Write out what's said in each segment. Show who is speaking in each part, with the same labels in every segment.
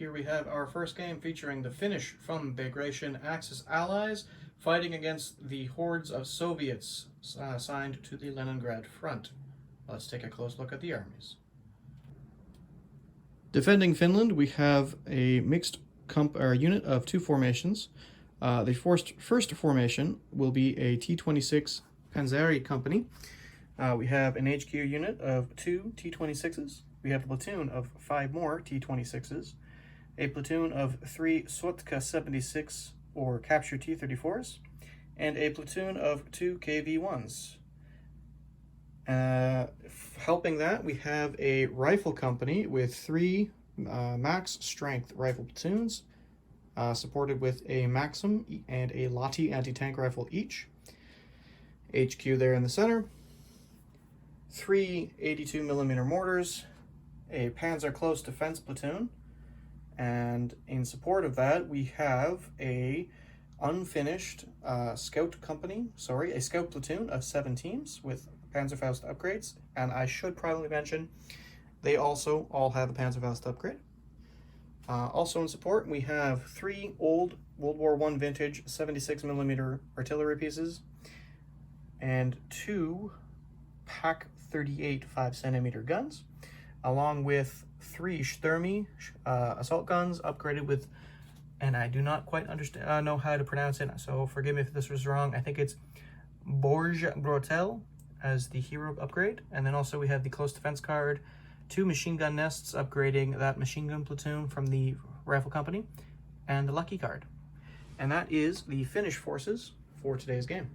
Speaker 1: here we have our first game featuring the Finnish from Bagration Axis allies fighting against the hordes of Soviets assigned to the Leningrad front. Let's take a close look at the armies. Defending Finland, we have a mixed unit of two formations. The first formation will be a T-26 Panssari company. We have an HQ unit of 2 T-26s. We have a platoon of 5 more T-26s, a platoon of 3 Sotka 76 or capture T-34s, and a platoon of 2 KV-1s. Helping that, we have a rifle company with 3 max strength rifle platoons, supported with a Maxim and a Lati anti-tank rifle each. HQ there in the center. 3 82mm mortars, a Panzer Close Defense platoon, and in support of that we have a unfinished scout platoon of 7 teams with Panzerfaust upgrades, and I should probably mention they also all have a Panzerfaust upgrade. Also in support we have 3 old World War I vintage 76mm artillery pieces and 2 Pak 38 5cm guns, along with 3 Sturmi assault guns upgraded with, and I do not quite know how to pronounce it, so forgive me if this was wrong. I think it's Borj Brotel as the hero upgrade. And then also we have the close defense card, 2 machine gun nests upgrading that machine gun platoon from the rifle company, and the lucky card. And that is the Finnish forces for today's game.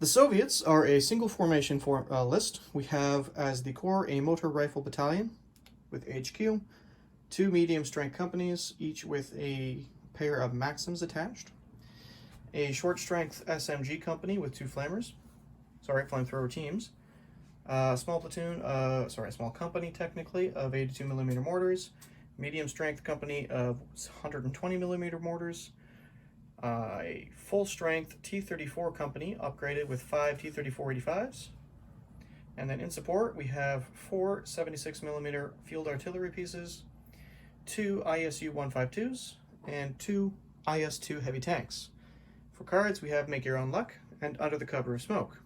Speaker 1: The Soviets are a single formation list. We have as the core a motor rifle battalion with HQ, 2 medium strength companies, each with a pair of Maxims attached, a short strength SMG company with 2 flamethrower teams, a small company technically of 82mm mortars, medium strength company of 120mm mortars, a full-strength T-34 company upgraded with 5 T-34-85s. And then in support, we have 4 76mm field artillery pieces, 2 ISU-152s, and 2 IS-2 heavy tanks. For cards, we have Make Your Own Luck and Under the Cover of Smoke.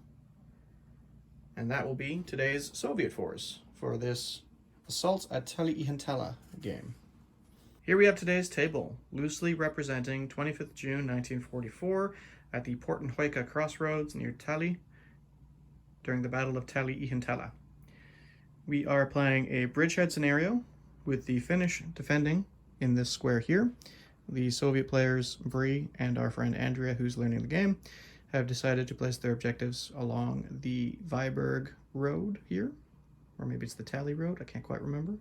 Speaker 1: And that will be today's Soviet force for this Assault at Tali-ihantala game. Here we have today's table, loosely representing 25th June 1944 at the Portinhoikka Crossroads near Tali during the Battle of Tali-ihantala. We are playing a bridgehead scenario with the Finnish defending in this square here. The Soviet players, Bree and our friend Andrea, who's learning the game, have decided to place their objectives along the Viborg Road here, or maybe it's the Tali Road, I can't quite remember.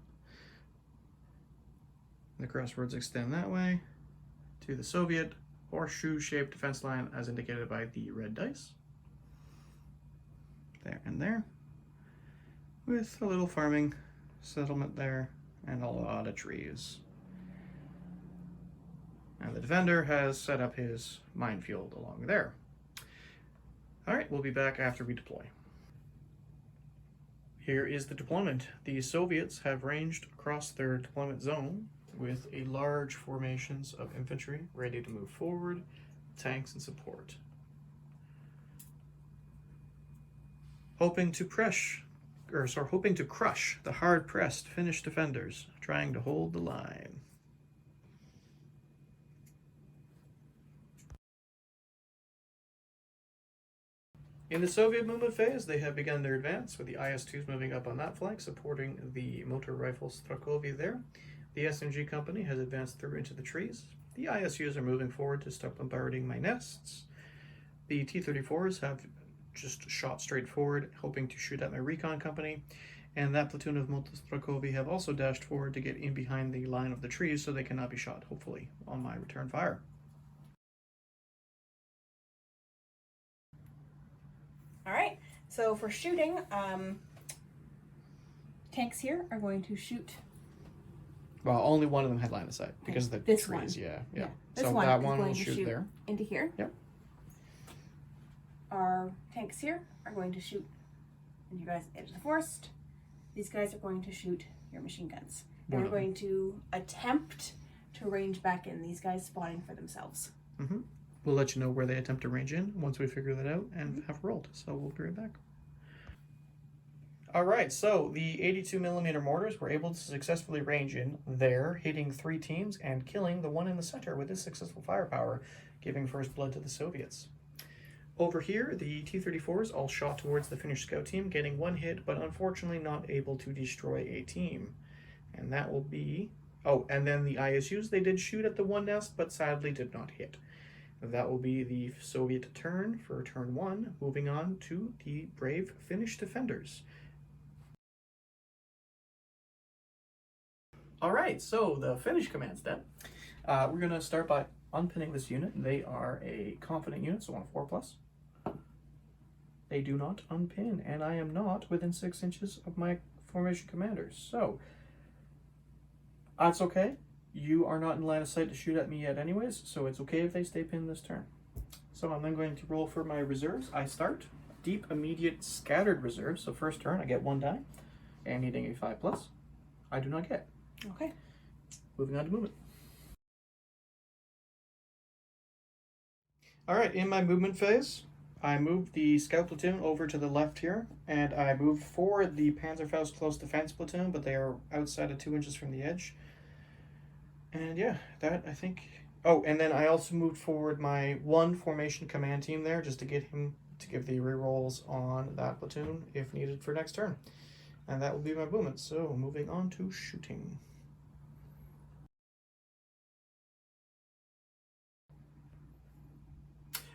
Speaker 1: The crossroads extend that way to the Soviet horseshoe-shaped defense line as indicated by the red dice. There and there. With a little farming settlement there and a lot of trees. And the defender has set up his minefield along there. Alright, we'll be back after we deploy. Here is the deployment. The Soviets have ranged across their deployment zone with a large formations of infantry ready to move forward, tanks in support. Hoping to crush the hard-pressed Finnish defenders trying to hold the line. In the Soviet movement phase, they have begun their advance, with the IS-2s moving up on that flank, supporting the motor rifle Strakovi there. The SMG company has advanced through into the trees. The ISUs are moving forward to start bombarding my nests. The T-34s have just shot straight forward, hoping to shoot at my recon company. And that platoon of motor Strakovi have also dashed forward to get in behind the line of the trees so they cannot be shot, hopefully, on my return fire.
Speaker 2: Alright, so for shooting, tanks here are going to shoot.
Speaker 1: Well, only one of them had line of sight because of the
Speaker 2: this
Speaker 1: trees.
Speaker 2: One.
Speaker 1: Yeah.
Speaker 2: This
Speaker 1: So
Speaker 2: one
Speaker 1: that
Speaker 2: is
Speaker 1: one
Speaker 2: going
Speaker 1: will
Speaker 2: to
Speaker 1: shoot there.
Speaker 2: Into here.
Speaker 1: Yep.
Speaker 2: Our tanks here are going to shoot into you guys' edge of the forest. These guys are going to shoot your machine guns. And we're going to attempt to range back in. These guys spotting for themselves.
Speaker 1: We'll let you know where they attempt to range in once we figure that out and have rolled. So we'll be right back. All right, so the 82 millimeter mortars were able to successfully range in there, hitting 3 teams and killing the one in the center with his successful firepower, giving first blood to the Soviets. Over here, the T-34s all shot towards the Finnish scout team, getting 1 hit, but unfortunately not able to destroy a team. And that will be... Oh, and then the ISUs, they did shoot at the one nest, but sadly did not hit. That will be the Soviet turn for turn 1, moving on to the brave Finnish defenders. All right, so the Finnish command step. We're going to start by unpinning this unit. They are a confident unit, so on a 4+. They do not unpin, and I am not within 6 inches of my formation commanders. So, that's okay. You are not in line of sight to shoot at me yet anyways, so it's okay if they stay pinned this turn. So I'm then going to roll for my reserves. I start deep, immediate, scattered reserves. So first turn, I get 1 die, and needing a 5+. I do not get.
Speaker 2: Okay.
Speaker 1: Moving on to movement. All right, in my movement phase, I moved the scout platoon over to the left here, and I moved forward the Panzerfaust close defense platoon, but they are outside of 2 inches from the edge. And yeah, that I think... Oh, and then I also moved forward my 1 formation command team there, just to get him to give the rerolls on that platoon if needed for next turn. And that will be my movement. So moving on to shooting.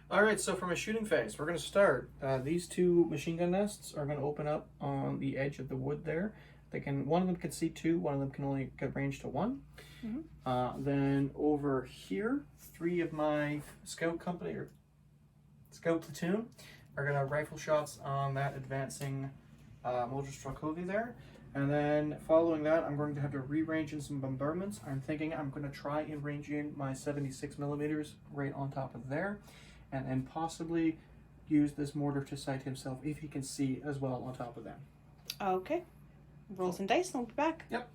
Speaker 1: All right, so for my shooting phase, we're going to start. These 2 machine gun nests are going to open up on the edge of the wood there. They can, one of them can see 2, one of them can only get range to 1. Then over here, 3 of my scout company or scout platoon are going to have rifle shots on that advancing motor Strelkovy there. And then following that, I'm going to have to re-range in some bombardments. I'm thinking I'm going to try and range in my 76 millimeters right on top of there. And then possibly use this mortar to sight himself if he can see as well on top of them.
Speaker 2: Okay. Roll some dice and we'll be back.
Speaker 1: Yep.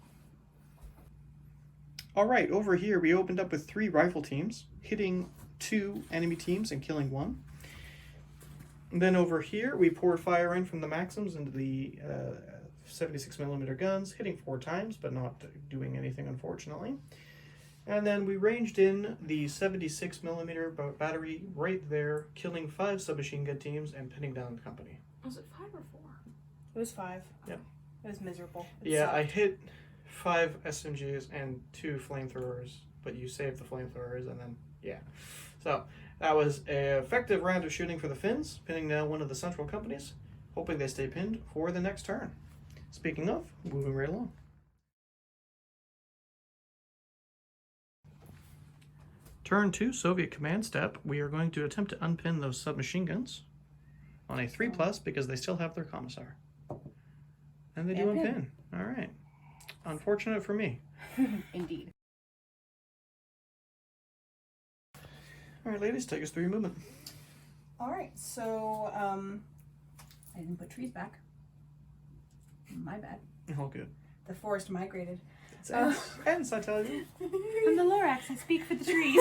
Speaker 1: All right, over here we opened up with 3 rifle teams, hitting 2 enemy teams and killing 1. And then over here we poured fire in from the Maxims into the 76 millimeter guns, hitting 4 times, but not doing anything unfortunately. And then we ranged in the 76 millimeter battery right there, killing 5 submachine gun teams and pinning down the company.
Speaker 2: Was it 5 or 4? It was 5.
Speaker 1: Yeah.
Speaker 2: It was miserable.
Speaker 1: Yeah, I hit 5 SMGs and 2 flamethrowers, but you saved the flamethrowers and then, yeah. So that was an effective round of shooting for the Finns, pinning down one of the central companies, hoping they stay pinned for the next turn. Speaking of, moving right along. Turn 2, Soviet command step. We are going to attempt to unpin those submachine guns on a 3+ because they still have their commissar. And they do unpin. All right. Unfortunate for me.
Speaker 2: Indeed.
Speaker 1: All right, ladies, take us through your movement.
Speaker 2: All right, so I didn't put trees back. My bad.
Speaker 1: All good.
Speaker 2: The forest migrated.
Speaker 1: Hence, I tell you.
Speaker 2: I'm the Lorax, I speak for the trees.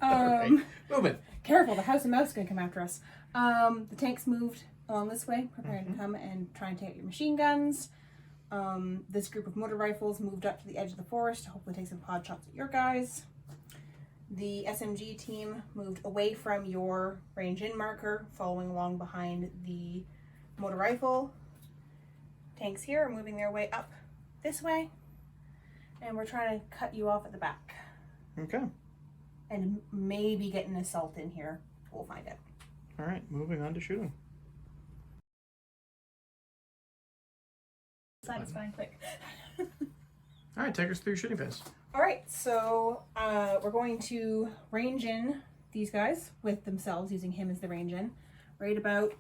Speaker 1: Right. Movement.
Speaker 2: Careful, the house and mouse is going to come after us. The tanks moved along this way, preparing to come and try and take out your machine guns. This group of motor rifles moved up to the edge of the forest to hopefully take some pod shots at your guys. The SMG team moved away from your range-in marker, following along behind the motor rifle. Tanks here are moving their way up this way, and we're trying to cut you off at the back.
Speaker 1: Okay.
Speaker 2: And maybe get an assault in here. We'll find out.
Speaker 1: All right, moving on to shooting.
Speaker 2: Satisfying quick.
Speaker 1: All right, take us through your shooting phase.
Speaker 2: All right, so we're going to range in these guys with themselves, using him as the range in, right about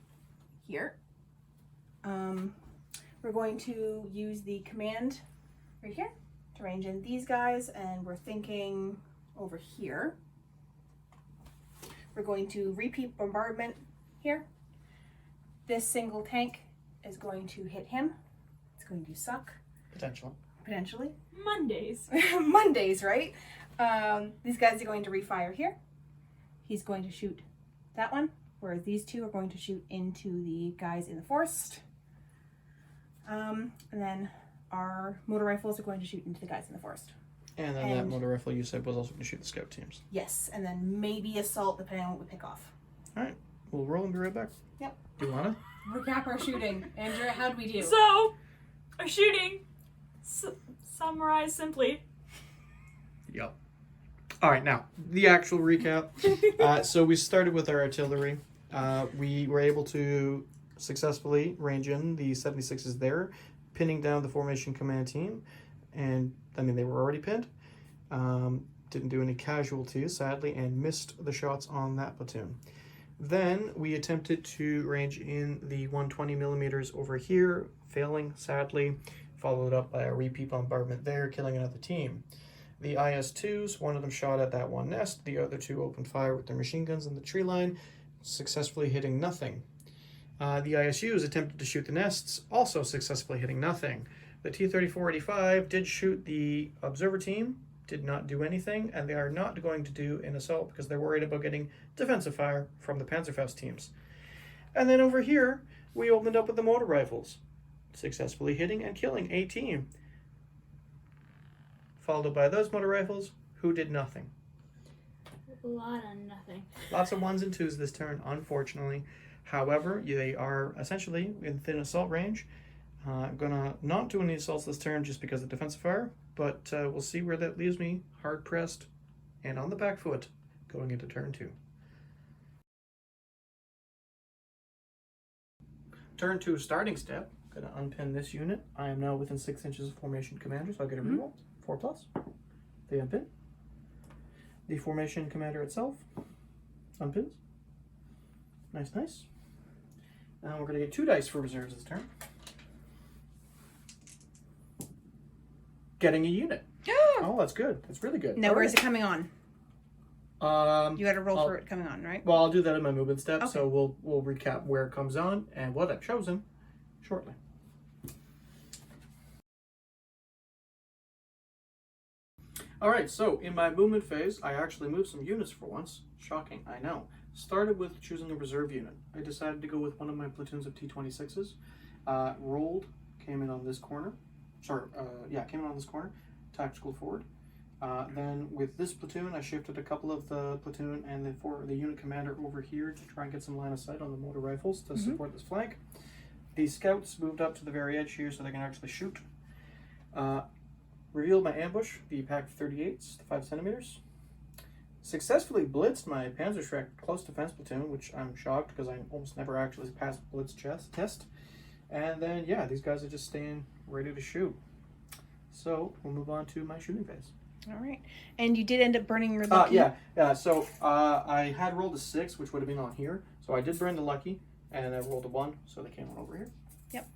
Speaker 2: here. We're going to use the command right here to range in these guys, and we're thinking over here. We're going to repeat bombardment here. This single tank is going to hit him. It's going to suck. potentially.
Speaker 3: Mondays.
Speaker 2: Mondays, right? These guys are going to refire here. He's going to shoot that one, whereas these two are going to shoot into the guys in the forest. And then our motor rifles are going to shoot into the guys in the forest.
Speaker 1: And then that motor rifle you said was also going to shoot the scout teams.
Speaker 2: Yes, and then maybe assault depending on what we pick off.
Speaker 1: All right, we'll roll and be right back.
Speaker 2: Yep.
Speaker 1: Do you want to?
Speaker 2: Recap our shooting. Andrea, how'd we do?
Speaker 3: So, our shooting, summarized simply.
Speaker 1: Yep. All right, now, the actual recap. So we started with our artillery. We were able to successfully range in the 76s there, pinning down the formation command team. And, I mean, they were already pinned. Didn't do any casualties, sadly, and missed the shots on that platoon. Then we attempted to range in the 120 millimeters over here, failing, sadly, followed up by a repeat bombardment there, killing another team. The IS-2s, one of them shot at that one nest, the other two opened fire with their machine guns in the tree line, successfully hitting nothing. The ISUs attempted to shoot the nests, also successfully hitting nothing. The T-34-85 did shoot the observer team, did not do anything, and they are not going to do an assault because they're worried about getting defensive fire from the Panzerfaust teams. And then over here, we opened up with the motor rifles, successfully hitting and killing a team. Followed by those motor rifles, who did nothing.
Speaker 3: A lot of nothing.
Speaker 1: Lots of 1s and 2s this turn, unfortunately. However, they are essentially within assault range. I'm going to not do any assaults this turn just because of defensive fire, but we'll see where that leaves me, hard-pressed and on the back foot going into turn 2. Turn 2 starting step. Going to unpin this unit. I am now within 6 inches of formation commander, so I get a reroll. 4+. They unpin. The formation commander itself unpins. Nice, nice. Now we're going to get 2 dice for reserves this turn. Getting a unit. Oh, that's good. That's really good.
Speaker 2: Now, where's it coming on? You got to roll for it coming on, right?
Speaker 1: Well, I'll do that in my movement step,
Speaker 2: Okay.
Speaker 1: so we'll recap where it comes on and what I've chosen shortly. All right, so in my movement phase, I actually moved some units for once. Shocking, I know. Started with choosing a reserve unit. I decided to go with one of my platoons of T-26s. Rolled, came in on this corner. Came in on this corner. Tactical forward. Then with this platoon, I shifted a couple of the platoon and the unit commander over here to try and get some line of sight on the motor rifles to support this flank. The scouts moved up to the very edge here so they can actually shoot. Revealed my ambush, the packed 38s, the 5 centimeters. Successfully blitzed my Panzerschreck close defense platoon, which I'm shocked because I almost never actually passed blitz test. And then, yeah, these guys are just staying ready to shoot. So we'll move on to my shooting phase.
Speaker 2: All right. And you did end up burning your lucky.
Speaker 1: So I had rolled a 6, which would have been on here. So I did burn the lucky, and I rolled a 1, so they came on over here.
Speaker 2: Yep.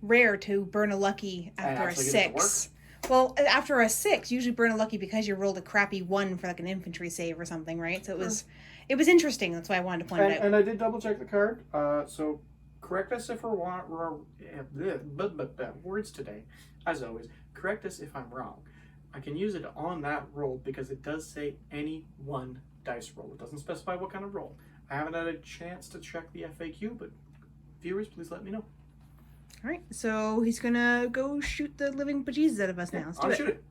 Speaker 2: Rare to burn a lucky after a
Speaker 1: get it to
Speaker 2: 6. Well, after a 6, you usually burn a lucky because you rolled a crappy 1 for like an infantry save or something, right? So it was interesting. That's why I wanted to point it out.
Speaker 1: And I did double check the card. So correct us if we're words today, as always. Correct us if I'm wrong. I can use it on that roll because it does say any one dice roll. It doesn't specify what kind of roll. I haven't had a chance to check the FAQ, but viewers, please let me know.
Speaker 2: All right, so he's gonna go shoot the living bejesus out of us now. Let's do
Speaker 1: I'll
Speaker 2: it.
Speaker 1: shoot it.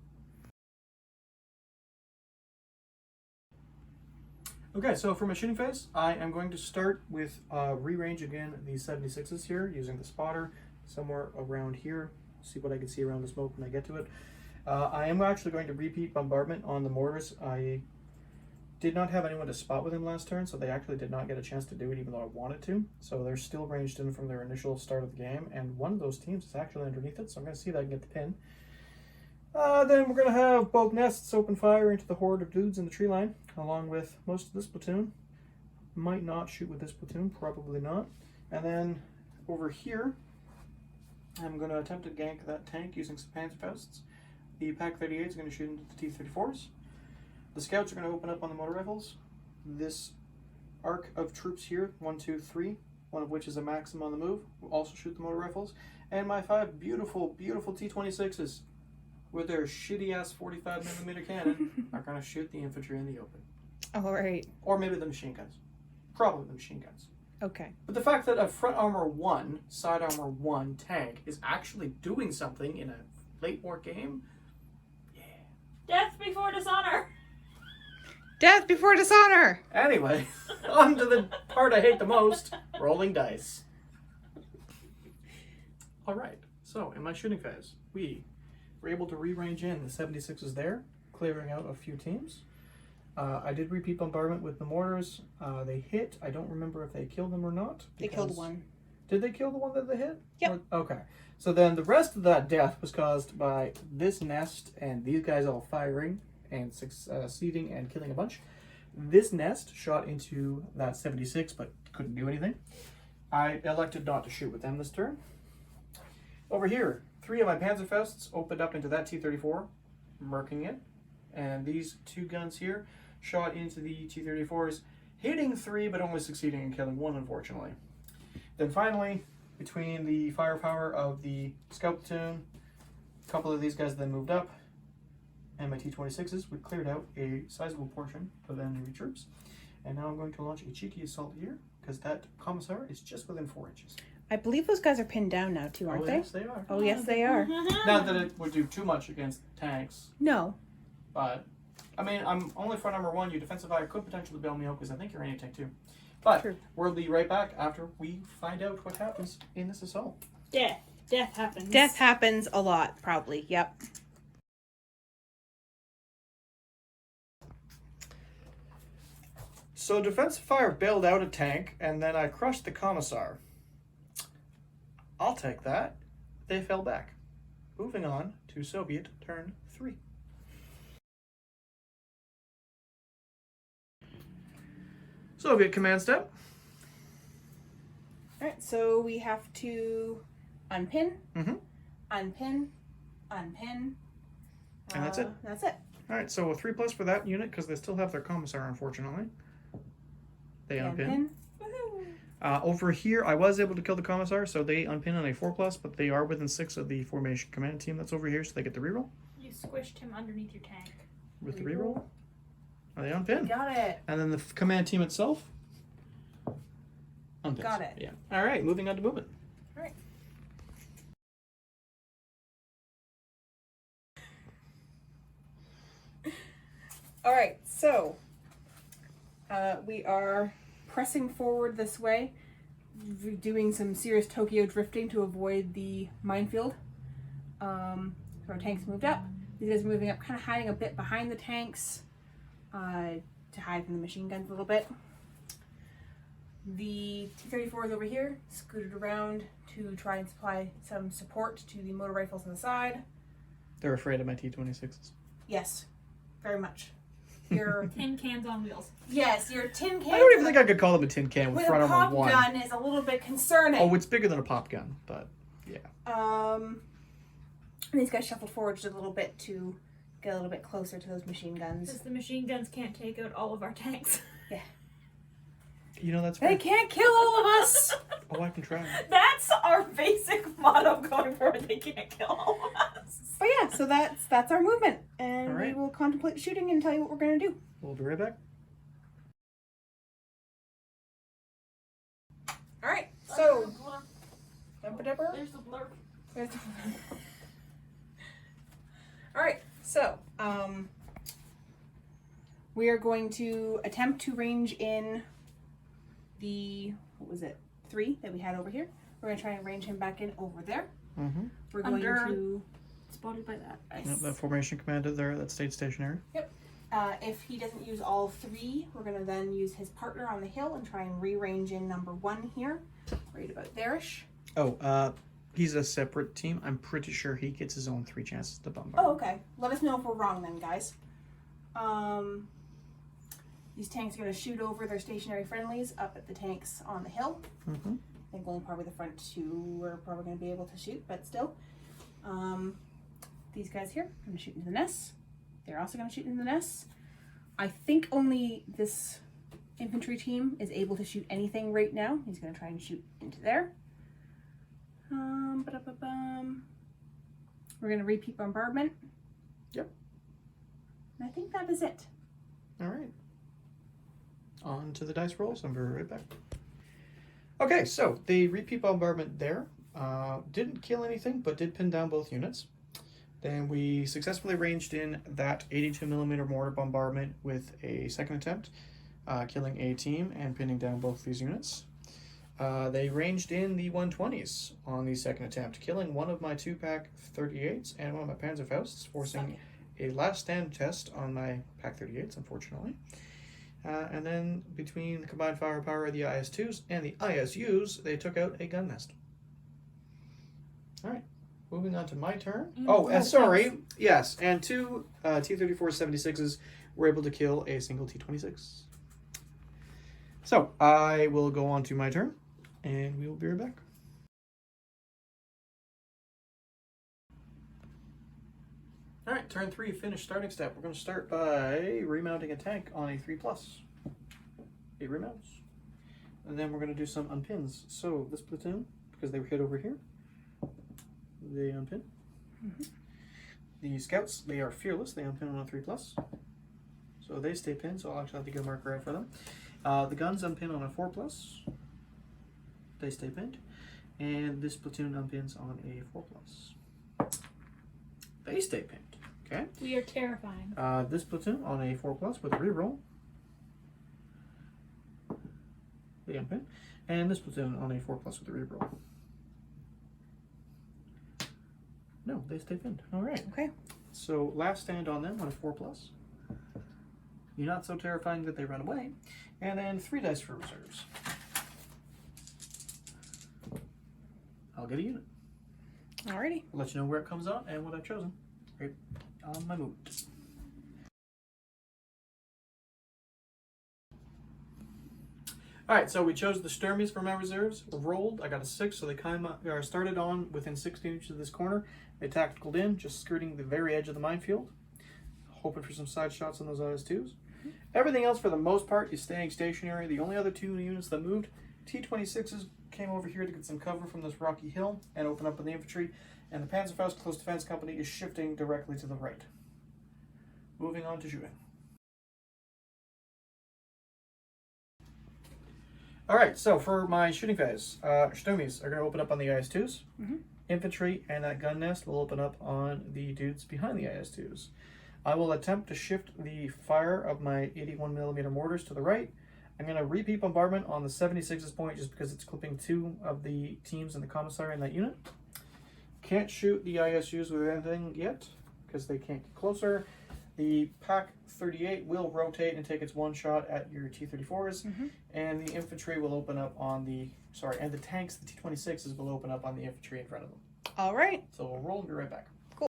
Speaker 1: Okay, so for my shooting phase, I am going to start with re-range again the 76s here, using the spotter somewhere around here. See what I can see around the smoke when I get to it. I am actually going to repeat bombardment on the mortars. I did not have anyone to spot with him last turn, so they actually did not get a chance to do it even though I wanted to. So they're still ranged in from their initial start of the game, and one of those teams is actually underneath it, so I'm going to see if I can get the pin. Then we're going to have both nests open fire into the horde of dudes in the tree line, along with most of this platoon. Might not shoot with this platoon, probably not. And then over here, I'm going to attempt to gank that tank using some Panzerfausts. The Pack 38 is going to shoot into the T-34s. The scouts are going to open up on the motor rifles. This arc of troops here, 1, 2, 3, one of which is a Maxim on the move, will also shoot the motor rifles. And my 5 beautiful, beautiful T-26s with their shitty ass 45mm cannon are going to shoot the infantry in the open.
Speaker 2: All right.
Speaker 1: Or maybe the machine guns. Probably the machine guns.
Speaker 2: Okay.
Speaker 1: But the fact that a front armor 1, side armor 1 tank is actually doing something in a late war game, yeah.
Speaker 3: Death before dishonor.
Speaker 2: Death before dishonor.
Speaker 1: Anyway, on to the part I hate the most, rolling dice. Alright, so in my shooting phase, we were able to re-range in the 76s there, clearing out a few teams. I did repeat bombardment with the mortars. They hit. I don't remember if they killed them or not.
Speaker 2: They killed one.
Speaker 1: Did they kill the one that they hit?
Speaker 2: Yep.
Speaker 1: Okay. So then the rest of that death was caused by this nest and these guys all firing and succeeding and killing a bunch. This nest shot into that 76 but couldn't do anything. I elected not to shoot with them this turn. Over here, 3 of my Panzerfausts opened up into that T-34, murking it. And these 2 guns here shot into the T-34s, hitting 3 but only succeeding in killing 1, unfortunately. Then finally, between the firepower of the scout platoon, a couple of these guys then moved up, and my T-26s, we cleared out a sizable portion of enemy troops. And now I'm going to launch a cheeky assault here, because that commissar is just within 4 inches.
Speaker 2: I believe those guys are pinned down now too, aren't they?
Speaker 1: Yes, they are.
Speaker 2: Oh, yes, they are.
Speaker 1: Not that it would do too much against tanks.
Speaker 2: No.
Speaker 1: But, I mean, I'm only front number 1. Your defensive fire could potentially bail me out because I think you're anti-tank too. But
Speaker 2: True.
Speaker 1: We'll be right back after we find out what happens in this assault.
Speaker 3: Death. Death happens.
Speaker 2: Death happens a lot, probably. Yep.
Speaker 1: So defensive fire bailed out a tank, and then I crushed the commissar. I'll take that. They fell back. Moving on to Soviet turn 3. Soviet command step.
Speaker 2: Alright, so we have to unpin,
Speaker 1: Mm-hmm.
Speaker 2: unpin, unpin.
Speaker 1: And that's it.
Speaker 2: That's it.
Speaker 1: Alright, so a 3+ for that unit because they still have their commissar, unfortunately. They unpin.
Speaker 2: Woohoo!
Speaker 1: Over here, I was able to kill the commissar, so they unpin on a 4+, but they are within 6 of the formation command team that's over here, so they get the reroll.
Speaker 3: You squished him underneath your tank.
Speaker 1: With the reroll. Are they unpin?
Speaker 2: Got it.
Speaker 1: And then the command team itself unpins.
Speaker 2: Got it.
Speaker 1: Yeah. All right, moving on to movement.
Speaker 2: Alright. Alright, so we are pressing forward this way, doing some serious Tokyo drifting to avoid the minefield. So our tanks moved up. These guys are moving up, kind of hiding a bit behind the tanks to hide from the machine guns a little bit. The T-34 is over here, scooted around to try and supply some support to the motor rifles on the side.
Speaker 1: They're afraid of my T-26s.
Speaker 2: Yes, very much. Your
Speaker 3: Tin cans on wheels.
Speaker 2: yes, your tin can.
Speaker 1: I don't even think I could call them a tin can with
Speaker 2: with
Speaker 1: front
Speaker 2: a pop
Speaker 1: armor 1.
Speaker 2: gun is a little bit concerning.
Speaker 1: Oh, it's bigger than a pop gun, but yeah.
Speaker 2: And these guys shuffled forward just a little bit to get a little bit closer to those machine guns.
Speaker 3: Because the machine guns can't take out all of our tanks.
Speaker 2: Yeah.
Speaker 1: You know, that's
Speaker 2: They
Speaker 1: fair.
Speaker 2: can't kill all of us.
Speaker 1: Oh, I can try.
Speaker 3: That's our basic motto going forward. They can't kill all of us.
Speaker 2: But yeah, so that's our movement, and
Speaker 1: All right.
Speaker 2: we will contemplate shooting and tell you what we're gonna do.
Speaker 1: We'll be right back.
Speaker 2: All right. So.
Speaker 3: There's the blurb.
Speaker 2: All right, so we are going to attempt to range in the, what was it, 3 that we had over here. We're going to try and range him back in over there.
Speaker 1: Mm-hmm.
Speaker 2: We're going
Speaker 3: Under-
Speaker 2: to,
Speaker 3: Spotted by that.
Speaker 1: Yep, that formation commander there that stayed stationary.
Speaker 2: if he doesn't use all 3, we're going to then use his partner on the hill and try and re-range in number 1 here, right about there-ish.
Speaker 1: Oh, he's a separate team. I'm pretty sure he gets his own 3 chances to bombard.
Speaker 2: Oh, okay. Let us know if we're wrong then, guys. These tanks are going to shoot over their stationary friendlies up at the tanks on the hill.
Speaker 1: Mm-hmm.
Speaker 2: I think only probably the front 2 we're probably going to be able to shoot, but still. These guys here are going to shoot into the nests. They're also going to shoot into the nests. I think only this infantry team is able to shoot anything right now. He's going to try and shoot into there. We're going to repeat bombardment.
Speaker 1: Yep.
Speaker 2: And I think that is it.
Speaker 1: All right. On to the dice rolls. I'm right back. Okay, so the repeat bombardment there didn't kill anything, but did pin down both units. Then we successfully ranged in that 82mm mortar bombardment with a second attempt, killing a team and pinning down both these units. They ranged in the 120s on the second attempt, killing one of my 2-pack 38s and one of my Panzerfausts, forcing a last stand test on my pack 38s, unfortunately. And then between the combined firepower of the IS-2s and the ISUs, they took out a gun nest. All right, moving on to my turn. Sorry. Yes, and 2 T-34 76s were able to kill a single T-26. So I will go on to my turn, and we will be right back. All right, turn 3, finish starting step. We're going to start by remounting a tank on a 3+. 8 remounts. And then we're going to do some unpins. So this platoon, because they were hit over here, they unpin. Mm-hmm. The scouts, they are fearless. They unpin on a 3+. So they stay pinned, so I'll actually have to get a marker out for them. The guns unpin on a 4+. They stay pinned. And this platoon unpins on a 4+. They stay pinned. Okay.
Speaker 3: We are terrifying.
Speaker 1: This platoon on a 4+ with a reroll. They unpin. And this platoon on a 4+ with a reroll. No, they stay pinned. All right.
Speaker 2: Okay.
Speaker 1: So last stand on them on a 4+. You're not so terrifying that they run away. And then 3 dice for reserves. I'll get a unit.
Speaker 2: Alrighty.
Speaker 1: I'll let you know where it comes out and what I've chosen. Right on my mood. Alright, so we chose the Sturmies for my reserves. Rolled, I got a 6, so they started on within 16 inches of this corner. They tacticaled in, just skirting the very edge of the minefield. Hoping for some side shots on those IS-2s. Everything else, for the most part, is staying stationary. The only other 2 units that moved, T-26s, came over here to get some cover from this rocky hill and open up on the infantry. And the Panzerfaust Close Defense Company is shifting directly to the right. Moving on to shooting. Alright, so for my shooting phase, Sturmies are going to open up on the IS-2s. Mm-hmm. Infantry and that gun nest will open up on the dudes behind the IS-2s. I will attempt to shift the fire of my 81mm mortars to the right. I'm going to repeat bombardment on the 76's point just because it's clipping 2 of the teams in the commissary in that unit. Can't shoot the ISUs with anything yet because they can't get closer. The Pack 38 will rotate and take its 1 shot at your T-34s, and the infantry will open up on the, and the tanks, the T-26s, will open up on the infantry in front of them.
Speaker 2: All right.
Speaker 1: So we'll roll and be right back.
Speaker 2: Cool.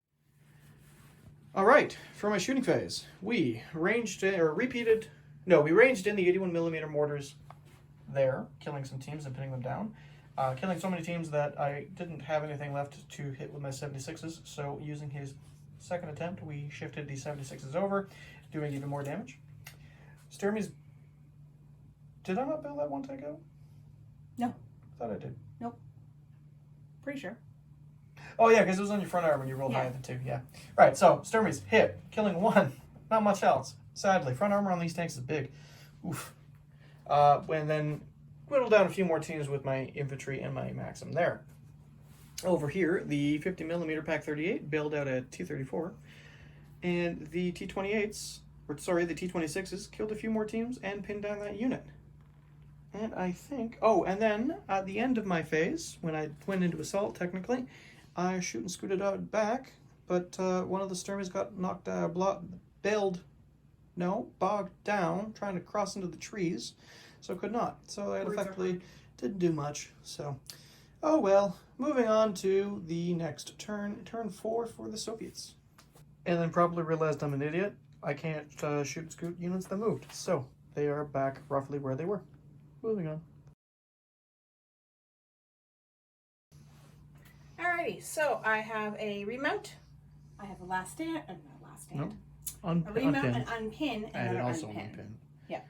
Speaker 1: All right, for my shooting phase, we ranged in the 81mm mortars there, killing some teams and pinning them down. Killing so many teams that I didn't have anything left to hit with my 76s, so using his second attempt, we shifted the 76s over, doing even more damage. Sturmies, did I not build that one tank out?
Speaker 2: No.
Speaker 1: Thought I did.
Speaker 2: Nope. Pretty sure.
Speaker 1: Oh yeah, because it was on your front arm when you rolled higher than 2, yeah. Right, so Sturmies hit, killing 1, not much else. Sadly, front armor on these tanks is big. Oof. And then whittle down a few more teams with my infantry and my Maxim there. Over here, the 50mm Pack 38 bailed out a T-34, and the T-28s, the T-26s, killed a few more teams and pinned down that unit. And I think, and then at the end of my phase, when I went into assault, technically, I shoot and scooted out back, but one of the Sturmies got bogged down, trying to cross into the trees, so could not. So it effectively didn't do much. So, oh well. Moving on to the next turn, turn 4 for the Soviets. And then probably realized I'm an idiot. I can't shoot and scoot units that moved. So they are back roughly where they were. Moving on.
Speaker 2: Alrighty, so I have a remount. I have a last stand.
Speaker 1: Nope.
Speaker 2: A remount, an unpin, and an
Speaker 1: also
Speaker 2: unpin. Yeah.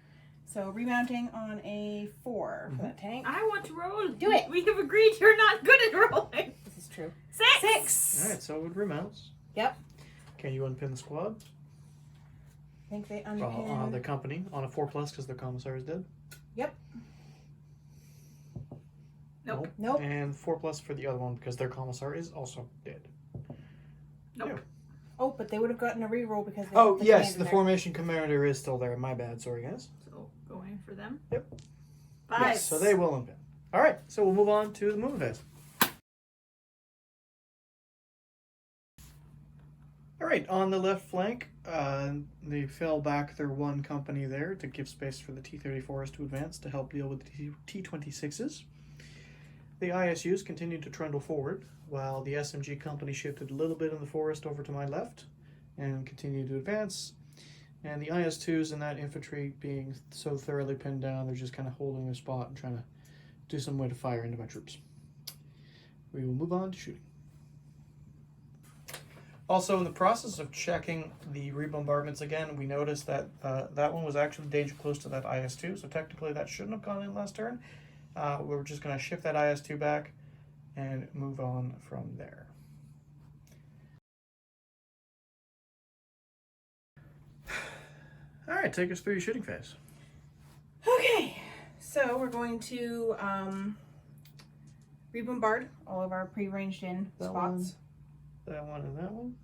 Speaker 2: So remounting on a 4 for that tank.
Speaker 3: I want to roll.
Speaker 2: Do it.
Speaker 3: We have agreed you're not good at rolling.
Speaker 2: This is true.
Speaker 3: 6.
Speaker 2: 6.
Speaker 1: Alright, so it remounts.
Speaker 2: Yep.
Speaker 1: Can you unpin the squad?
Speaker 2: I think they
Speaker 1: Well,
Speaker 2: unpin.
Speaker 1: the company on a 4+ because their commissar is dead.
Speaker 2: Yep.
Speaker 3: Nope.
Speaker 2: Nope.
Speaker 1: And 4+ for the other one because their commissar is also dead.
Speaker 3: Nope.
Speaker 1: Yeah.
Speaker 2: Oh, but they would have gotten a reroll because they
Speaker 1: Oh
Speaker 2: put
Speaker 1: yes,
Speaker 2: command in
Speaker 1: the
Speaker 2: there.
Speaker 1: formation commander is still there. My bad. Sorry, guys.
Speaker 3: So going for them.
Speaker 1: Yep.
Speaker 3: 5.
Speaker 1: Yes, so they will unpin. All right, so we'll move on to the movement phase. All right, on the left flank, they fell back their one company there to give space for the T-34s to advance to help deal with the T-26s. The ISUs continued to trundle forward, while the SMG company shifted a little bit in the forest over to my left and continued to advance. And the IS-2s and that infantry being so thoroughly pinned down, they're just kind of holding their spot and trying to do some way to fire into my troops. We will move on to shooting. Also, in the process of checking the rebombardments again, we noticed that that one was actually danger close to that IS-2, so technically that shouldn't have gone in last turn. We're just going to shift that IS-2 back and move on from there. All right, take us through your shooting phase.
Speaker 2: Okay, so we're going to rebombard all of our pre-ranged in
Speaker 1: That
Speaker 2: spots.
Speaker 1: That one and that one.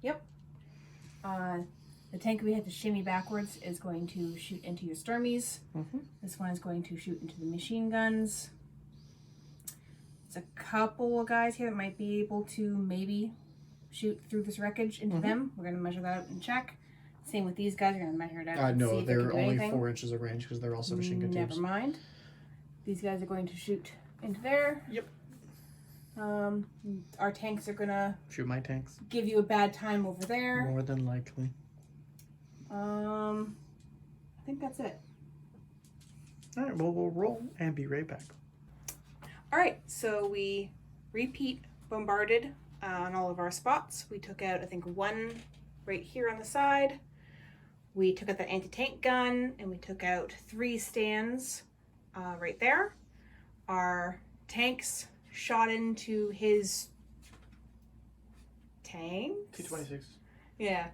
Speaker 2: The tank we had to shimmy backwards is going to shoot into your Sturmies.
Speaker 1: Mm-hmm.
Speaker 2: This one is going to shoot into the machine guns. There's a couple of guys here that might be able to maybe shoot through this wreckage into them. We're going to measure that out and check. Same with these guys. We're going to measure it out and see
Speaker 1: No,
Speaker 2: if they can
Speaker 1: they're
Speaker 2: do
Speaker 1: only
Speaker 2: anything.
Speaker 1: 4 inches of range because they're all submachine gun
Speaker 2: Never
Speaker 1: tubes.
Speaker 2: mind. These guys are going to shoot into there.
Speaker 1: Yep.
Speaker 2: Our tanks are going to
Speaker 1: Shoot my tanks.
Speaker 2: give you a bad time over there.
Speaker 1: More than likely.
Speaker 2: I think that's it.
Speaker 1: All right, well, we'll roll and be right back.
Speaker 2: All right, so we repeat bombarded on all of our spots. We took out, I think, one right here on the side. We took out the anti-tank gun, and we took out 3 stands right there. Our tanks shot into his tanks.
Speaker 1: T-26.
Speaker 2: Yeah,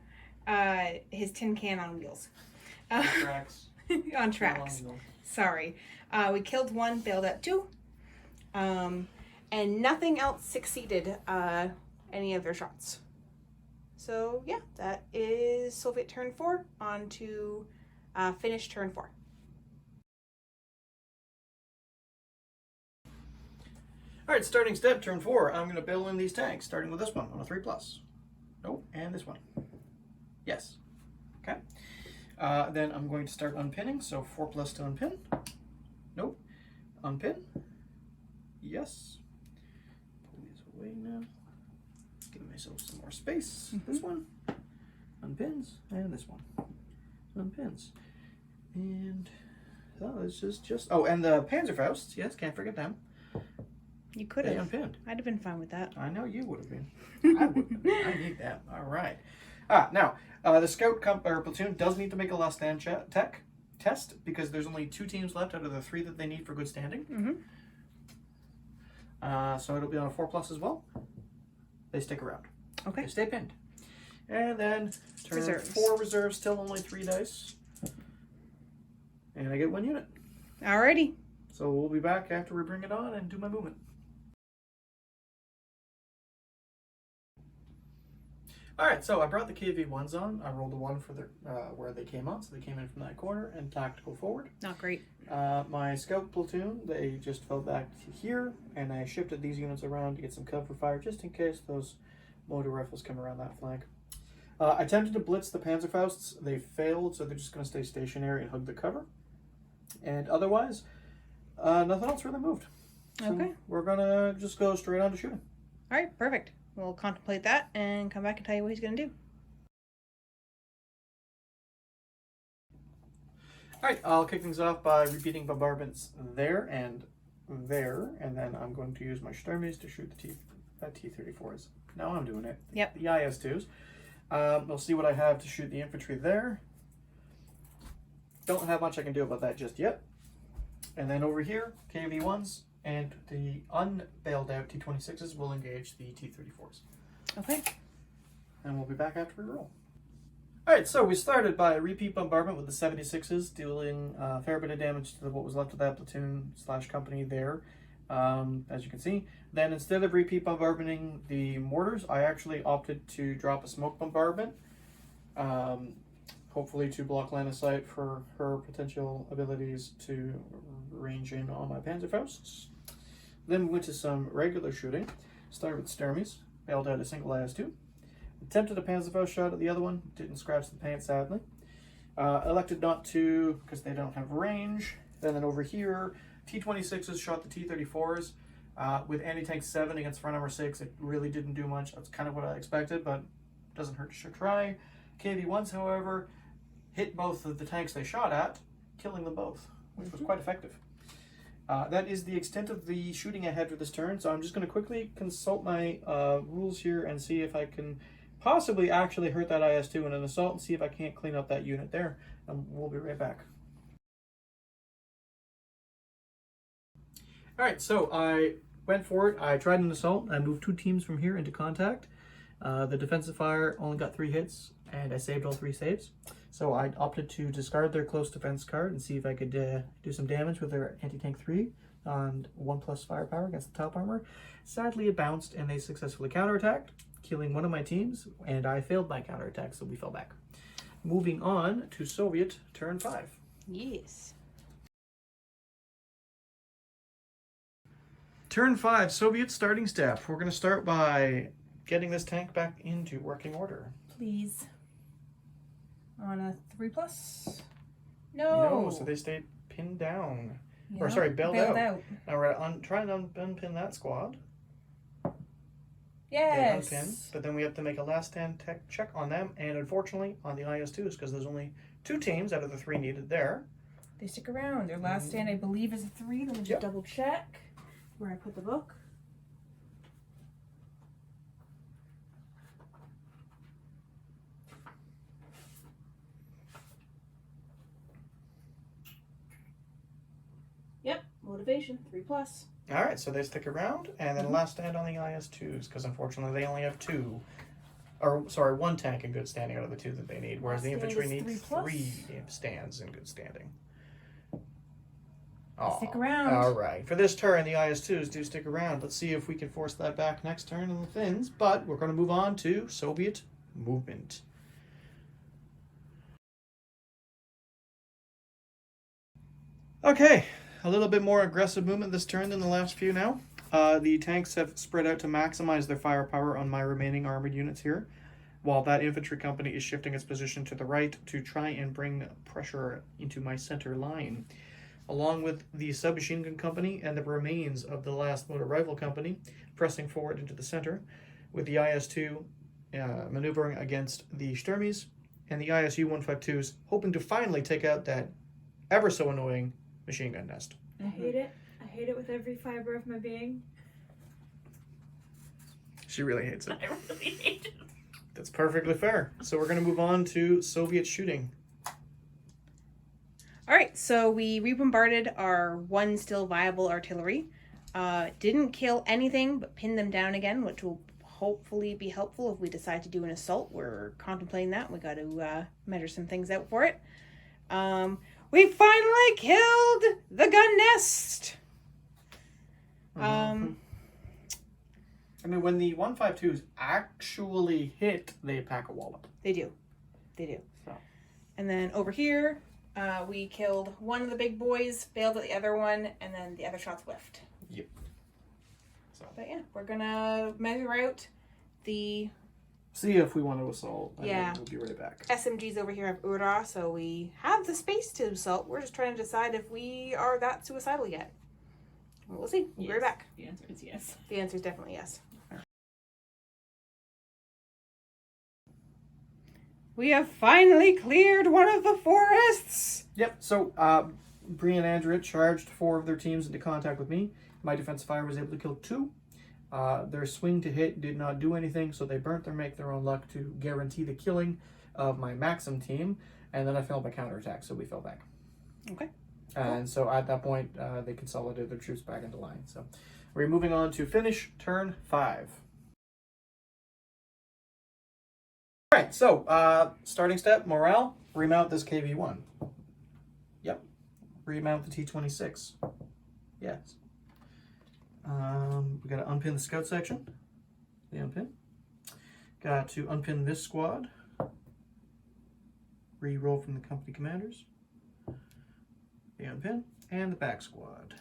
Speaker 2: his tin can on wheels.
Speaker 1: Tracks.
Speaker 2: On tracks. Sorry. We killed 1, bailed out 2. And nothing else succeeded any of their shots. So yeah, that is Soviet turn 4. On to Finnish turn 4.
Speaker 1: All right, starting step, turn 4. I'm going to build in these tanks, starting with this one on a 3+. Nope, and this one. Yes. Okay. Then I'm going to start unpinning, so 4+ to unpin. Nope. Unpin. Yes. Pull these away now. Give myself some more space. This one. Unpins. And this one. Unpins. And this is just... Oh, and the Panzerfausts. Yes, can't forget them.
Speaker 2: You could
Speaker 1: They
Speaker 2: have.
Speaker 1: unpinned.
Speaker 2: I'd have been fine with that.
Speaker 1: I know you would have been. I wouldn't have been. I need that. All right. Now, the scout platoon does need to make a last stand tech test because there's only 2 teams left out of the 3 that they need for good standing. So it'll be on a 4+ as well. They stick around.
Speaker 2: Okay.
Speaker 1: They stay pinned. And then turn
Speaker 2: Reserves.
Speaker 1: 4 reserves, still only 3 dice. And I get 1 unit.
Speaker 2: Alrighty.
Speaker 1: So we'll be back after we bring it on and do my movement. Alright, so I brought the KV-1s on. I rolled a 1 for where they came on, so they came in from that corner and tactical forward.
Speaker 2: Not great.
Speaker 1: My scout platoon, they just fell back to here, and I shifted these units around to get some cover fire just in case those motor rifles come around that flank. I attempted to blitz the Panzerfausts. They failed, so they're just going to stay stationary and hug the cover. And otherwise, nothing else really moved. So
Speaker 2: Okay.
Speaker 1: we're going to just go straight on to shooting.
Speaker 2: Alright, perfect. We'll contemplate that and come back and tell you what he's going to do.
Speaker 1: Alright, I'll kick things off by repeating bombardments there, and then I'm going to use my Sturmies to shoot the T-34s. Now I'm doing it.
Speaker 2: Yep.
Speaker 1: The IS-2s. We'll see what I have to shoot the infantry there. Don't have much I can do about that just yet. And then over here, KV-1s and the unbailed out T-26s will engage the T-34s.
Speaker 2: Okay.
Speaker 1: And we'll be back after we roll. Alright, so we started by a repeat bombardment with the 76s, dealing a fair bit of damage to what was left of that platoon / company there, as you can see. Then instead of repeat bombarding the mortars, I actually opted to drop a smoke bombardment, hopefully to block line of sight for her potential abilities to range in on my Panzerfausts. Then we went to some regular shooting, started with Sturmies, bailed out a single IS-2. Attempted a Panzerfaust shot at the other one, didn't scratch the paint sadly. Elected not to because they don't have range. And then over here, T-26s shot the T-34s. With anti-tank 7 against front armor 6, it really didn't do much. That's kind of what I expected, but doesn't hurt to try. KV-1s, however, hit both of the tanks they shot at, killing them both, which was quite effective. That is the extent of the shooting I had for this turn, so I'm just going to quickly consult my rules here and see if I can possibly actually hurt that IS-2 in an assault and see if I can't clean up that unit there. And we'll be right back. Alright, so I went for it. I tried an assault. I moved 2 teams from here into contact. The defensive fire only got 3 hits, and I saved all 3 saves. So I opted to discard their close defense card and see if I could do some damage with their anti-tank 3 on 1+ firepower against the top armor. Sadly, it bounced, and they successfully counterattacked, killing one of my teams, and I failed my counterattack, so we fell back. Moving on to Soviet turn 5.
Speaker 2: Yes.
Speaker 1: Turn 5, Soviet starting step. We're going to start by getting this tank back into working order.
Speaker 2: Please. On a 3+. No.
Speaker 1: So they stayed pinned down.
Speaker 2: Yeah,
Speaker 1: Or sorry, bailed out.
Speaker 2: out.
Speaker 1: Now we're trying to unpin that squad.
Speaker 2: Yes.
Speaker 1: They unpin, but then we have to make a last stand tech check on them, and unfortunately on the IS-2s, because there's only 2 teams out of the 3 needed there.
Speaker 2: They stick around. Their last stand, I believe, is a 3. Let me just double check where I put the book. Yep, motivation 3+.
Speaker 1: All right, so they stick around, and then last stand on the IS-2s, because unfortunately they only have 2. Or, sorry, 1 tank in good standing out of the 2 that they need, whereas the infantry need 3 stands in good standing.
Speaker 2: Stick around.
Speaker 1: All right, for this turn, the IS-2s do stick around. Let's see if we can force that back next turn in the Finns, but we're going to move on to Soviet movement. Okay, a little bit more aggressive movement this turn than the last few now. The tanks have spread out to maximize their firepower on my remaining armored units here, while that infantry company is shifting its position to the right to try and bring pressure into my center line. Along with the submachine gun company and the remains of the last motor rifle company pressing forward into the center, with the IS-2 maneuvering against the Sturmies and the ISU-152s hoping to finally take out that ever so annoying machine gun nest.
Speaker 3: I hate it. I hate it with every fiber of my being.
Speaker 1: She really hates it.
Speaker 3: I really hate it.
Speaker 1: That's perfectly fair. So we're going to move on to Soviet shooting.
Speaker 2: All right, so we rebombarded our 1 still viable artillery. Didn't kill anything, but pinned them down again, which will hopefully be helpful if we decide to do an assault. We're contemplating that. We got to measure some things out for it. We finally killed the gun nest.
Speaker 1: I mean, when the 152s actually hit, they pack a wallop.
Speaker 2: They do.
Speaker 1: So.
Speaker 2: And then over here, we killed one of the big boys, bailed at the other one, and then the other shots whiffed.
Speaker 1: Yep. So.
Speaker 2: But yeah, we're gonna measure out the
Speaker 1: See if we want to assault. And
Speaker 2: Yeah.
Speaker 1: then we'll be right back.
Speaker 2: SMGs over here have URA, so we have the space to assault. We're just trying to decide if we are that suicidal yet. We'll see. We'll be right back.
Speaker 3: The answer is yes.
Speaker 2: The answer is definitely yes. We have finally cleared one of the forests!
Speaker 1: Yep, so Bree and Andrea charged 4 of their teams into contact with me. My defense fire was able to kill 2. Their swing to hit did not do anything, so they burnt their make their own luck to guarantee the killing of my Maxim team. And then I failed my counterattack, so we fell back.
Speaker 2: Okay.
Speaker 1: And so at that point, they consolidated their troops back into line. So we're moving on to Finnish turn 5. right, so starting step, morale, remount this KV-1. Yep, remount the T-26. Yes. We got to unpin the scout section. The unpin. Got to unpin this squad. Re-roll from the company commanders. The unpin. And the back squad.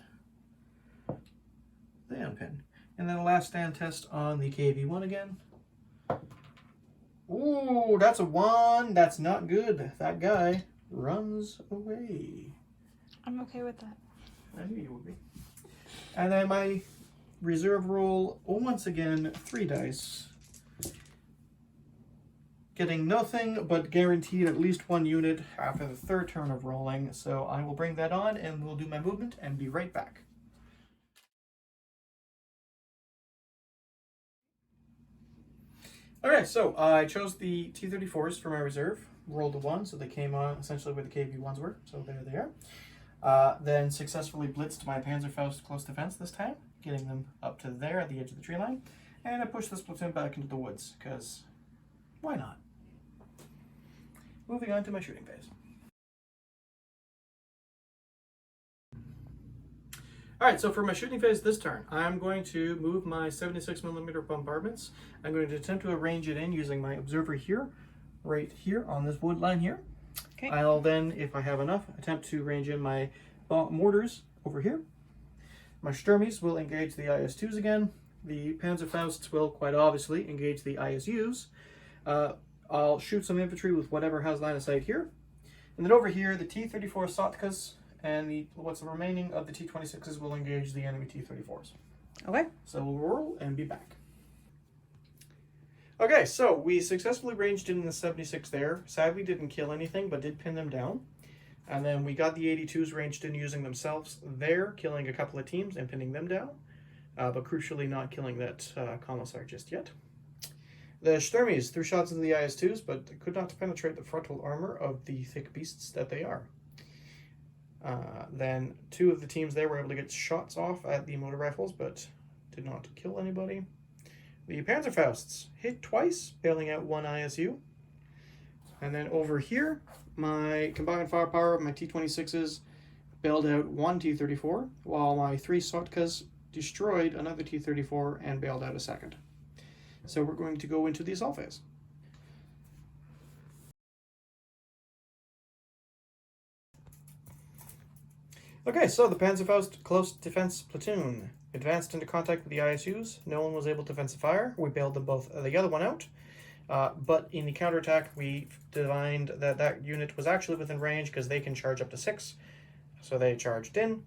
Speaker 1: The unpin. And then the last stand test on the KV-1 again. Ooh, that's a 1. That's not good. That guy runs away.
Speaker 3: I'm okay with that.
Speaker 1: I knew you would be. And then my reserve roll, once again, 3 dice. Getting nothing, but guaranteed at least 1 unit after the 3rd turn of rolling. So I will bring that on and we'll do my movement and be right back. Okay, so I chose the T-34s for my reserve, rolled a 1, so they came on essentially where the KV-1s were, so there they are. Then successfully blitzed my Panzerfaust close defense this time, getting them up to there at the edge of the tree line, and I pushed this platoon back into the woods, because why not? Moving on to my shooting phase. Alright, so for my shooting phase this turn, I'm going to move my 76mm bombardments. I'm going to attempt to arrange it in using my observer here, right here on this wood line here.
Speaker 2: Okay.
Speaker 1: I'll then, if I have enough, attempt to range in my mortars over here. My Sturmies will engage the IS-2s again. The Panzerfausts will quite obviously engage the ISUs. I'll shoot some infantry with whatever has line of sight here. And then over here, the T-34 Sotkas and what's remaining of the T-26s will engage the enemy T-34s.
Speaker 2: Okay.
Speaker 1: So we'll roll and be back. Okay, so we successfully ranged in the 76 there. Sadly didn't kill anything, but did pin them down. And then we got the 82s ranged in using themselves there, killing a couple of teams and pinning them down. But crucially not killing that Commissar just yet. The Sturmies threw shots into the IS-2s, but could not penetrate the frontal armor of the thick beasts that they are. Then 2 of the teams there were able to get shots off at the motor rifles, but did not kill anybody. The Panzerfausts hit twice, bailing out 1 ISU. And then over here, my combined firepower of my T-26s bailed out 1 T-34, while my 3 Sotkas destroyed another T-34 and bailed out a second. So we're going to go into the assault phase. Okay, so the Panzerfaust close defense platoon advanced into contact with the ISUs. No one was able to defensive fire. We bailed them both, the other one out. But in the counterattack, we divined that that unit was actually within range because they can charge up to 6. So they charged in,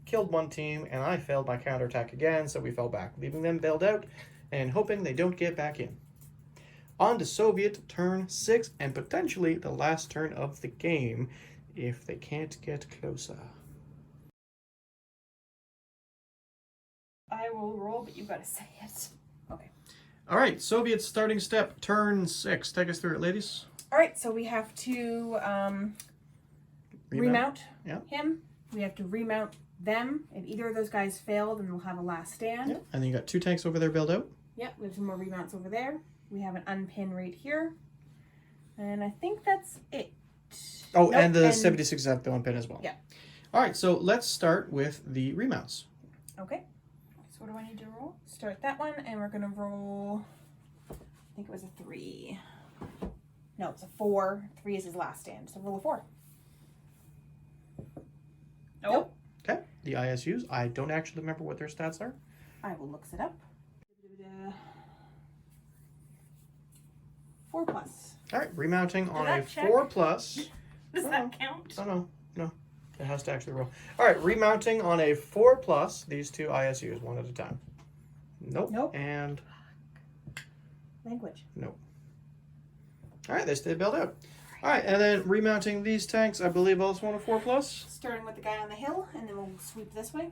Speaker 1: killed 1 team, and I failed my counterattack again, so we fell back, leaving them bailed out and hoping they don't get back in. On to Soviet turn 6, and potentially the last turn of the game if they can't get closer.
Speaker 3: I will roll, but you gotta say it.
Speaker 2: Okay.
Speaker 1: All right, Soviet starting step, turn 6. Take us through it, ladies.
Speaker 2: All right, so we have to remount him. We have to remount them. If either of those guys fail, then we'll have a last stand.
Speaker 1: Yep. And then you got 2 tanks over there built out.
Speaker 2: Yep, we have some more remounts over there. We have an unpin right here. And I think that's it.
Speaker 1: Oh, nope, and the 76 have the unpin as well.
Speaker 2: Yeah.
Speaker 1: All right, so let's start with the remounts.
Speaker 2: Okay.
Speaker 3: So what do I need to roll?
Speaker 2: Start that one, and we're going to roll, I think it was a 3. No, it's a 4. 3 is his last stand, so roll a 4.
Speaker 3: Nope.
Speaker 1: Okay, the ISUs, I don't actually remember what their stats are.
Speaker 2: I will look it up. 4 plus.
Speaker 1: All right, remounting on a
Speaker 3: that check?
Speaker 1: 4 plus.
Speaker 3: Does that count?
Speaker 1: Oh, no. It has to actually roll. All right, remounting on a 4 plus, these 2 ISUs, one at a time. Nope.
Speaker 2: Nope.
Speaker 1: And
Speaker 2: Language.
Speaker 1: nope. All right, they stay built out. All right, and then remounting these tanks, I believe also on a 4 plus.
Speaker 2: Starting with the guy on the hill, and then we'll sweep this way.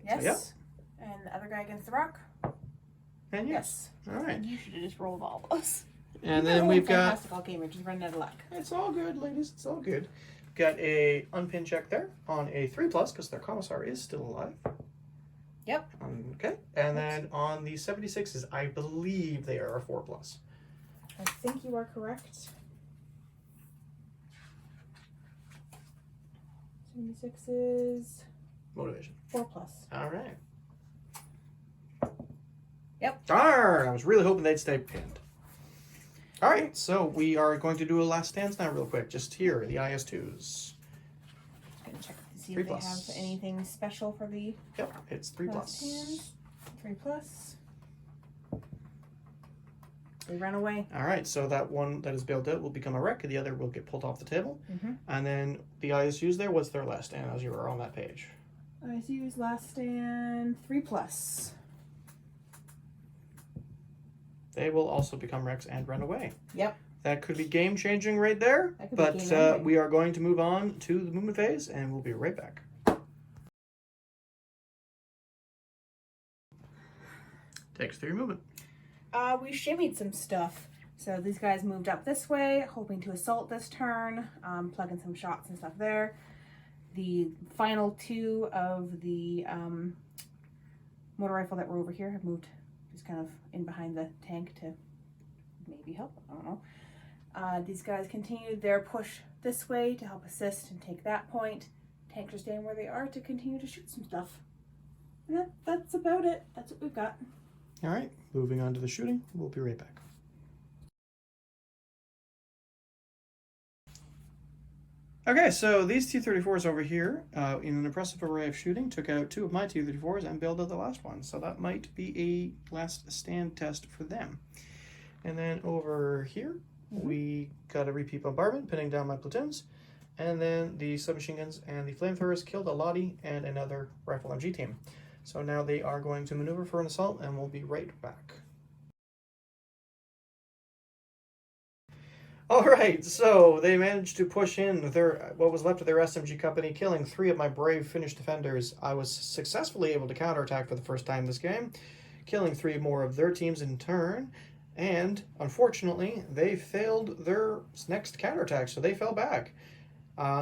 Speaker 2: Yes.
Speaker 1: Yep.
Speaker 2: And the other guy against the rock.
Speaker 1: And yes. All right.
Speaker 3: You should have just rolled all those.
Speaker 1: And then we've got...
Speaker 2: Fantastic all game. We're just running out of luck.
Speaker 1: It's all good, ladies. It's all good. Got a unpin check there on a 3 plus because their commissar is still alive.
Speaker 2: Yep.
Speaker 1: Okay. And then on the 76s, I believe they are a 4+.
Speaker 2: I think you are correct. 76 is
Speaker 1: Motivation.
Speaker 2: 4+.
Speaker 1: All right.
Speaker 2: Yep.
Speaker 1: Darn! I was really hoping they'd stay pinned. All right, so we are going to do a last stands now real quick. Just here, the IS2s.
Speaker 2: Just gonna check to see
Speaker 1: 3+.
Speaker 2: if they have anything special for the
Speaker 1: Yep, it's 3+.
Speaker 2: last stands. 3+. They run away.
Speaker 1: All right, so that one that is built out will become a wreck. The other will get pulled off the table.
Speaker 2: Mm-hmm.
Speaker 1: And then the ISUs there, what's their last stand as you were on that page?
Speaker 2: ISU's last stand 3+.
Speaker 1: They will also become wrecks and run away.
Speaker 2: Yep.
Speaker 1: That could be game changing right there.
Speaker 2: That could be
Speaker 1: But
Speaker 2: game-ending.
Speaker 1: we are going to move on to the movement phase, and we'll be right back. Takes 3 movement.
Speaker 2: We shimmied some stuff. So these guys moved up this way, hoping to assault this turn, plugging some shots and stuff there. The final 2 of the motor rifle that were over here have moved just kind of in behind the tank to maybe help. I don't know. These guys continued their push this way to help assist and take that point. Tanks are staying where they are to continue to shoot some stuff. And that's about it. That's what we've got.
Speaker 1: All right, moving on to the shooting. We'll be right back. Okay, so these T-34s over here, in an impressive array of shooting, took out 2 of my T-34s and bailed out the last one. So that might be a last stand test for them. And then over here, we got a repeat bombardment, pinning down my platoons. And then the submachine guns and the flamethrowers killed a Lottie and another rifle MG team. So now they are going to maneuver for an assault, and we'll be right back. All right, so they managed to push in what was left of their SMG company, killing 3 of my brave Finnish defenders. I was successfully able to counterattack for the first time this game, killing 3 more of their teams in turn, and unfortunately, they failed their next counterattack, so they fell back.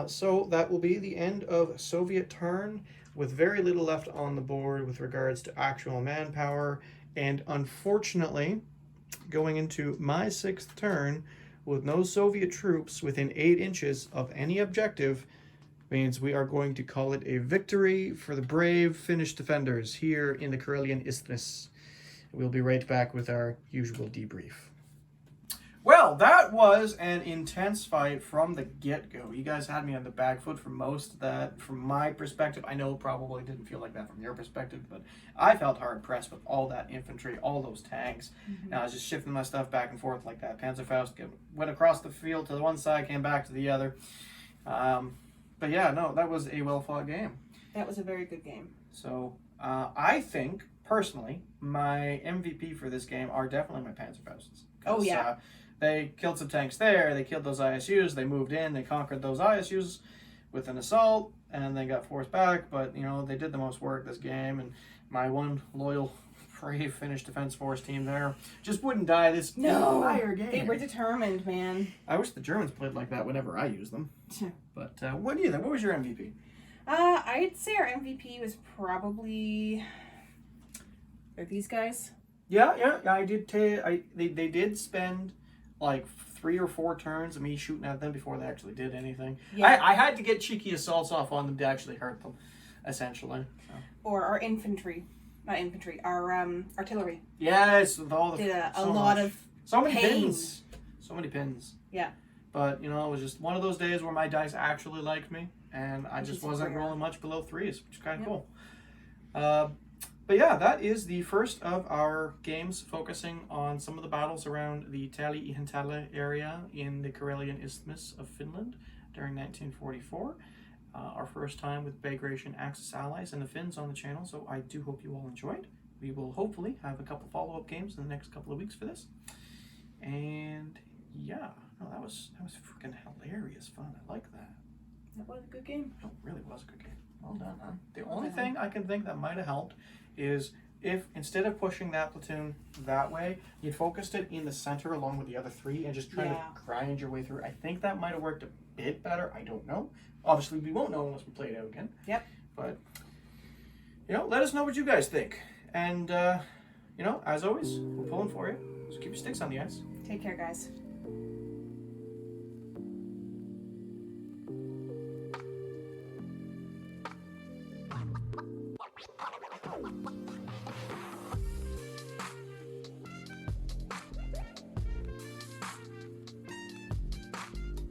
Speaker 1: So that will be the end of Soviet turn, with very little left on the board with regards to actual manpower, and unfortunately, going into my 6th turn, with no Soviet troops within 8 inches of any objective, means we are going to call it a victory for the brave Finnish defenders here in the Karelian Isthmus. We'll be right back with our usual debrief. Well, that was an intense fight from the get-go. You guys had me on the back foot for most of that. From my perspective, I know it probably didn't feel like that from your perspective, but I felt hard-pressed with all that infantry, all those tanks. And I was just shifting my stuff back and forth like that. Panzerfaust went across the field to the one side, came back to the other. But yeah, no, that was a well-fought game.
Speaker 2: That was a very good game.
Speaker 1: So I think, personally, my MVP for this game are definitely my Panzerfausts.
Speaker 2: Oh, yeah.
Speaker 1: They killed some tanks there, they killed those ISUs, they moved in, they conquered those ISUs with an assault, and they got forced back, but, you know, they did the most work this game, and my one loyal, brave Finnish Defense Force team there just wouldn't die this entire game.
Speaker 2: They were determined, man.
Speaker 1: I wish the Germans played like that whenever I use them. But what do you think? What was your MVP?
Speaker 2: I'd say our MVP was probably... Are these guys?
Speaker 1: Yeah, I did. They did spend like 3 or 4 turns of me shooting at them before they actually did anything. Yeah. I had to get cheeky assaults off on them to actually hurt them, essentially. So.
Speaker 2: Or our infantry, not infantry, our artillery.
Speaker 1: Yes, with all the
Speaker 2: did a lot of
Speaker 1: so many
Speaker 2: pain.
Speaker 1: pins, so many pins.
Speaker 2: Yeah.
Speaker 1: But you know, it was just one of those days where my dice actually liked me, and I just wasn't rolling much below 3s, which is kind of cool. But yeah, that is the first of our games focusing on some of the battles around the tali-ihantala area in the Karelian Isthmus of Finland during 1944. Our first time with Bagration Axis allies and the Finns on the channel, so I do hope you all enjoyed. We will hopefully have a couple follow-up games in the next couple of weeks for this. And yeah, no, that was freaking hilarious fun. I like that.
Speaker 2: That was a good game.
Speaker 1: It really was a good game. Well done, huh? The only thing I can think that might have helped is if instead of pushing that platoon that way, you'd focused it in the center along with the other 3 and just trying to grind your way through. I think that might have worked a bit better. I don't know. Obviously, we won't know unless we play it out again.
Speaker 2: Yep.
Speaker 1: But let us know what you guys think. And, as always, we're pulling for you. So keep your sticks on the ice.
Speaker 2: Take care, guys.